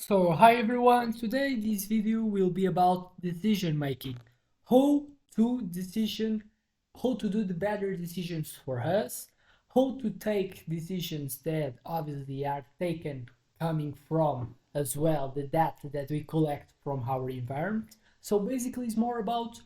So hi everyone, today this video will be about decision making. How to decision, how to do the better decisions for us, how to take decisions that obviously are taken coming from as well the data that we collect from our environment. So basically it's more about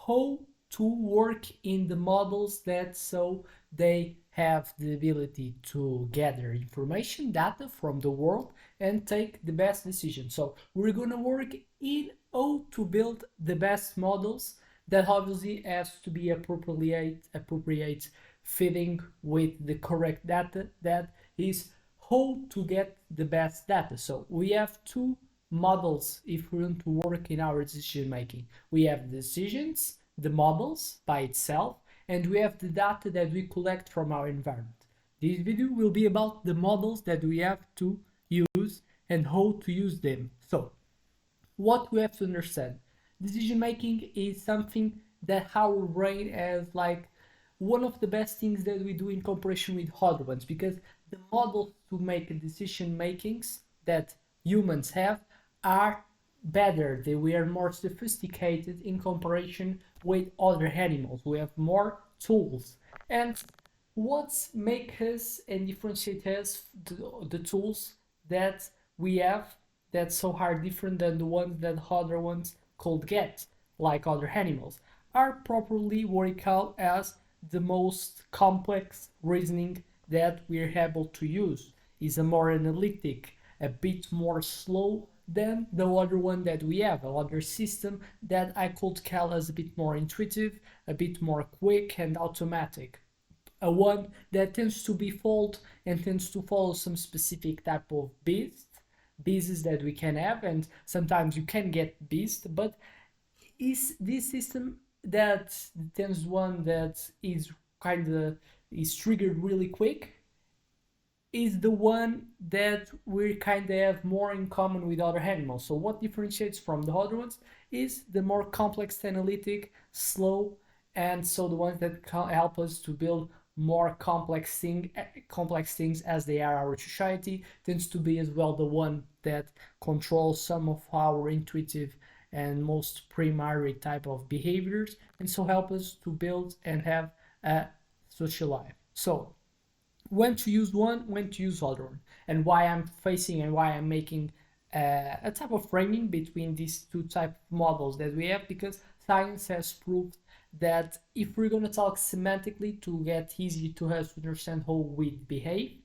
how to work in the models that so they have the ability to gather information data from the world and take the best decision. So we're gonna work in how to build the best models that obviously has to be appropriate fitting with the correct data, that is how to get the best data. So we have two models if we want to work in our decision making. We have decisions, the models by itself, and we have the data that we collect from our environment. This video will be about the models that we have to use and how to use them. So, what we have to understand, decision making is something that our brain has like one of the best things that we do in comparison with other ones, because the models to make decision makings that humans have are better. They were more sophisticated in comparison with other animals. We have more tools. And what make us and differentiate us the tools that we have that so are different than the ones that other ones could get, like other animals, are properly worked out as the most complex reasoning that we're able to use. Is a more analytic, a bit more slow than the other one that we have, another system that I could call as a bit more intuitive, a bit more quick and automatic, a one that tends to be fold and tends to follow some specific type of beasts that we can have, and sometimes you can get beast, but is this system that tends one that is kind of is triggered really quick is the one that we kind of have more in common with other animals. So what differentiates from the other ones is the more complex analytic, slow, and so the ones that help us to build more complex things as they are our society tends to be as well the one that controls some of our intuitive and most primary type of behaviors, and so help us to build and have a social life. So when to use one, when to use other one, and why I'm facing and why I'm making a type of framing between these two type of models that we have, because science has proved that if we're going to talk semantically to get easy to us to understand how we behave,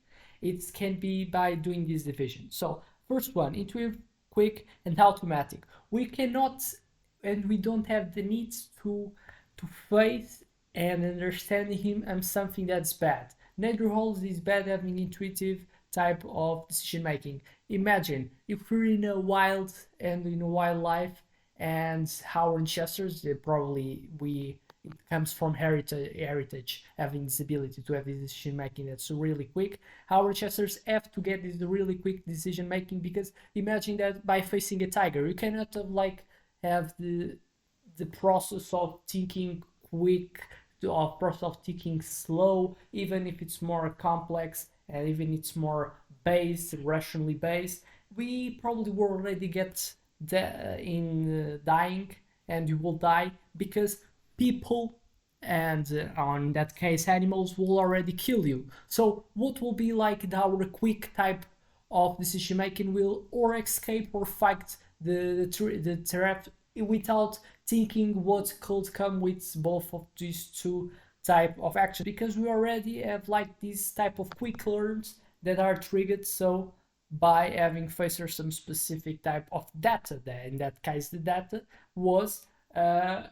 it can be by doing this division. So first one, intuitive, quick, and automatic. We cannot and we don't have the needs to face and understand him as something that's bad. Neither holds is bad having intuitive type of decision making. Imagine if we're in a wild and in a wildlife and our ancestors, they probably we it comes from heritage having this ability to have this decision making that's really quick. Our ancestors have to get this really quick decision making, because imagine that by facing a tiger you cannot have like have the process of thinking quick, of process of thinking slow, even if it's more complex and even it's more based, rationally based. We probably will already get in dying, and you will die because people and on that case animals will already kill you. So what will be like our quick type of decision making will or escape or fight the threat without thinking what could come with both of these two type of actions, because we already have like these type of quick learns that are triggered so by having faced some specific type of data. That in that case the data was a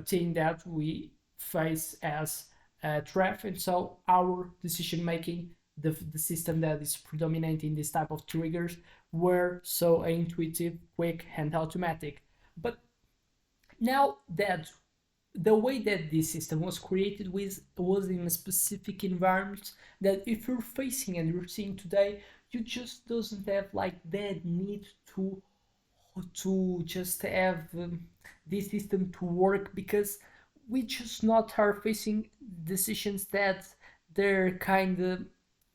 thing that we face as a threat, and so our decision making, the system that is predominant in this type of triggers, were so intuitive, quick, and automatic. But now that the way that this system was created was in a specific environment that if you're facing and you're seeing today, you just doesn't have like that need to just have this system to work, because we just not are facing decisions that they're kind of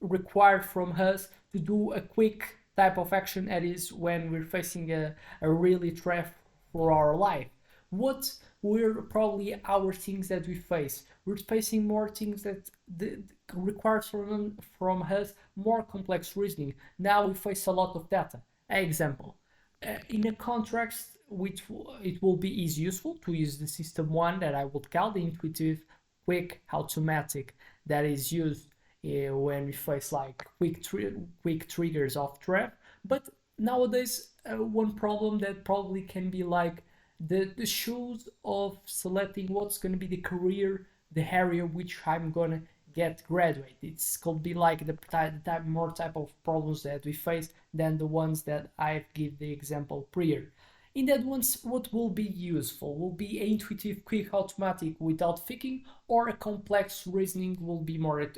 required from us to do a quick type of action that is when we're facing a really threat for our life. What were probably our things that we face? We're facing more things that requires from us more complex reasoning. Now we face a lot of data. Example, in a context which it will be is useful to use the system one that I would call the intuitive, quick, automatic, that is used when we face like quick triggers of threat. But nowadays, one problem that probably can be like the shoes of selecting what's going to be the career, the area which I'm gonna get graduate. It's could be like the type more type of problems that we face than the ones that I've give the example prior. In that ones, what will be useful will be intuitive, quick, automatic without thinking, or a complex reasoning will be more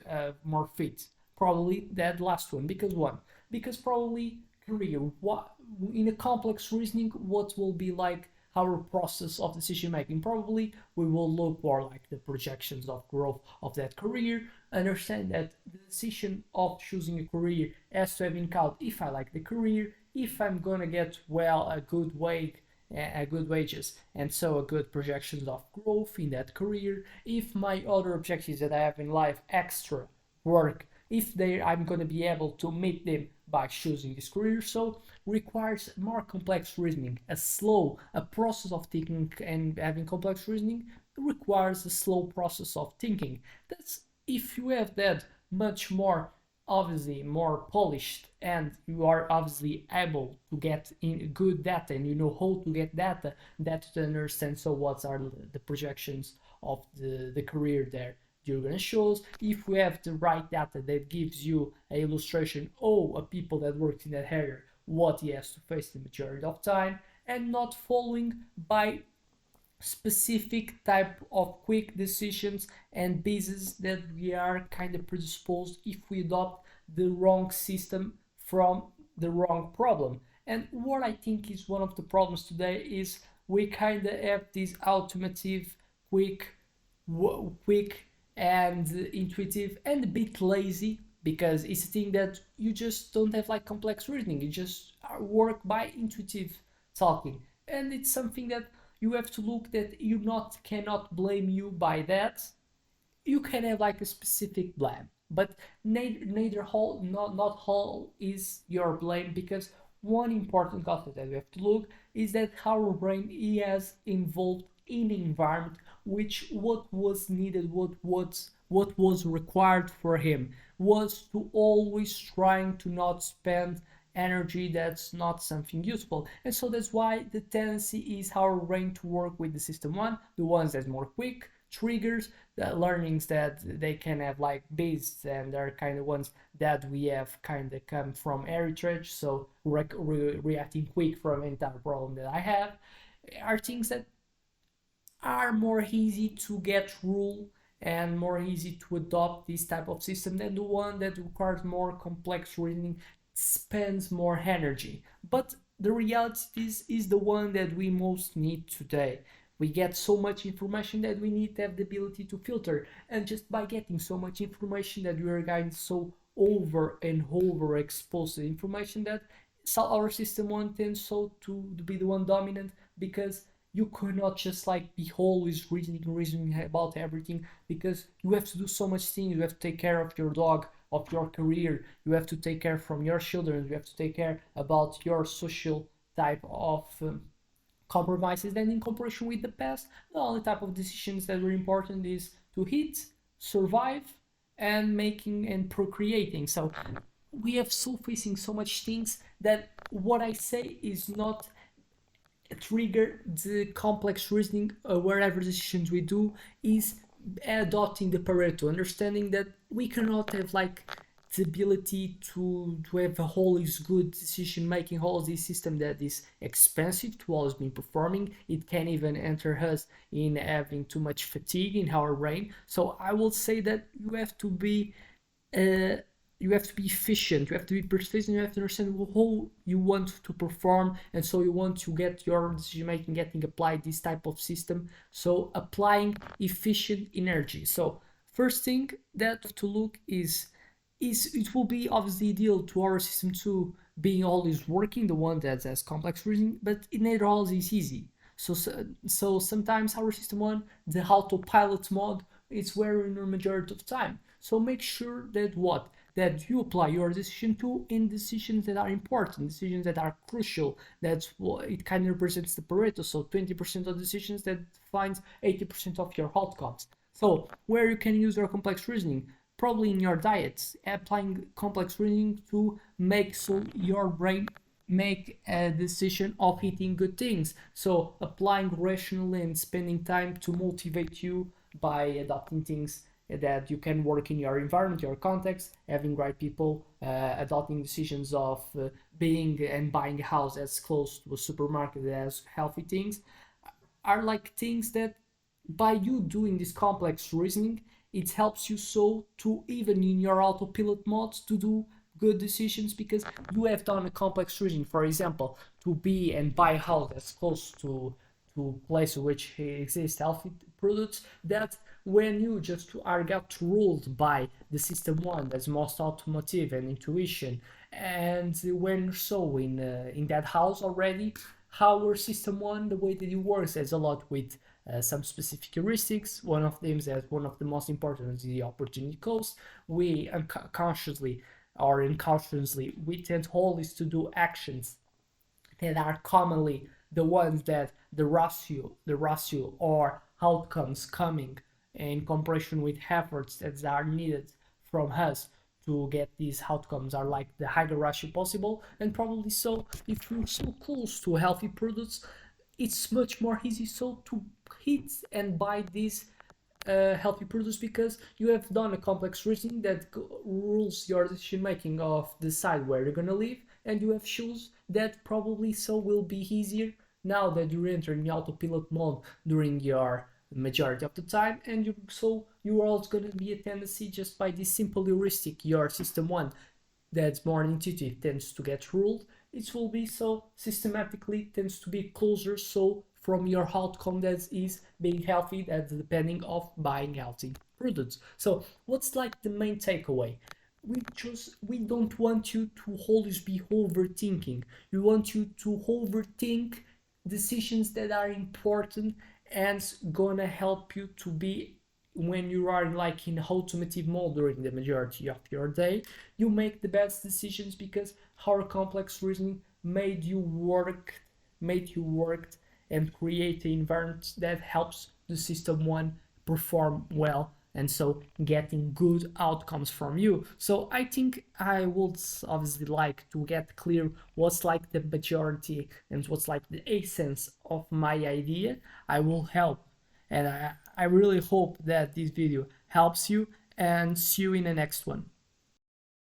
fit. Probably that last one because one because probably career. What in a complex reasoning, what will be like our process of decision making? Probably we will look for like the projections of growth of that career, understand that the decision of choosing a career has to have in account if I like the career, if I'm gonna get well a good wages, and so a good projections of growth in that career, if my other objectives that I have in life, extra work, if they I'm going to be able to meet them by choosing this career. So requires more complex reasoning. A process of thinking and having complex reasoning requires a slow process of thinking. That's if you have that much more obviously more polished and you are obviously able to get in good data and you know how to get data that to understand so what are the projections of the career there you're gonna show. If we have the right data that gives you an illustration a people that works in that area what he has to face the majority of time, and not following by specific type of quick decisions and bases that we are kind of predisposed if we adopt the wrong system from the wrong problem. And what I think is one of the problems today is we kind of have this automotive quick quick and intuitive and a bit lazy because it's a thing that you just don't have like complex reasoning, you just work by intuitive talking, and it's something that you have to look that you not cannot blame you by that. You can have like a specific blame, but neither whole not whole is your blame, because one important concept that we have to look is that our brain is involved in an environment which what was needed, what was required for him was to always trying to not spend energy that's not something useful. And so that's why the tendency is our brain to work with the system one, the ones that's more quick triggers, the learnings that they can have like based, and they're kind of ones that we have kind of come from heritage, so reacting quick from any type of problem that I have are things that are more easy to get rule and more easy to adopt this type of system than the one that requires more complex reasoning, spends more energy. But the reality is the one that we most need today. We get so much information that we need to have the ability to filter, and just by getting so much information that we are getting so over and over exposed to information that our system one tends so to be the one dominant, because you cannot just like be always reasoning about everything, because you have to do so much things. You have to take care of your dog, of your career, you have to take care from your children, you have to take care about your social type of compromises. Then in comparison with the past, the only type of decisions that were important is to eat, survive, and making and procreating. So we have so facing so much things that what I say is not trigger the complex reasoning wherever decisions we do, is adopting the Pareto, understanding that we cannot have like the ability to have a whole is good decision making, whole this system that is expensive to always be performing. It can even enter us in having too much fatigue in our brain. So I will say that you have to be efficient, you have to be persistent, you have to understand how you want to perform, and so you want to get your decision making getting applied this type of system, so applying efficient energy. So first thing that to look is it will be obviously ideal to our system 2 being always working, the one that has complex reasoning, but it not always is easy. So sometimes our system one, the autopilot mode, it's where in the majority of time. So make sure that you apply your decision to in decisions that are important, decisions that are crucial. That's what it kind of represents the Pareto. So 20% of decisions that defines 80% of your outcomes. So where you can use your complex reasoning, probably in your diets, applying complex reasoning to make so your brain make a decision of eating good things. So applying rationally and spending time to motivate you by adopting things that you can work in your environment, your context, having right people, adopting decisions of being and buying a house as close to a supermarket as healthy things, are like things that by you doing this complex reasoning, it helps you so to even in your autopilot modes to do good decisions because you have done a complex reasoning. For example, to be and buy a house that's close to place which exist healthy products, that when you just are got ruled by the system one that's most automotive and intuition, and when so in that house already, our system one, the way that it works has a lot with some specific heuristics. One of them is one of the most important is the opportunity cost. We unconsciously or unconsciously we tend always to do actions that are commonly the ones that the ratio or outcomes coming in comparison with efforts that are needed from us to get these outcomes are like the higher ratio possible. And probably so if you're so close to healthy products, it's much more easy so to hit and buy these healthy products because you have done a complex reasoning that rules your decision making of decide where you're gonna live, and you have shoes that probably so will be easier now that you're entering the autopilot mode during your majority of the time, and you are also gonna be a tendency just by this simple heuristic your system one that's more intuitive tends to get ruled. It will be so systematically tends to be closer so from your outcome that is being healthy, that's depending of buying healthy products. So what's like the main takeaway? We don't want you to always be overthinking. We want you to overthink decisions that are important and gonna help you to be when you are like in automotive mode during the majority of your day, you make the best decisions because our complex reasoning made you work and create an environment that helps the system one perform well and so getting good outcomes from you. So I think I would obviously like to get clear what's like the majority and what's like the essence of my idea. I will help, and I really hope that this video helps you, and see you in the next one.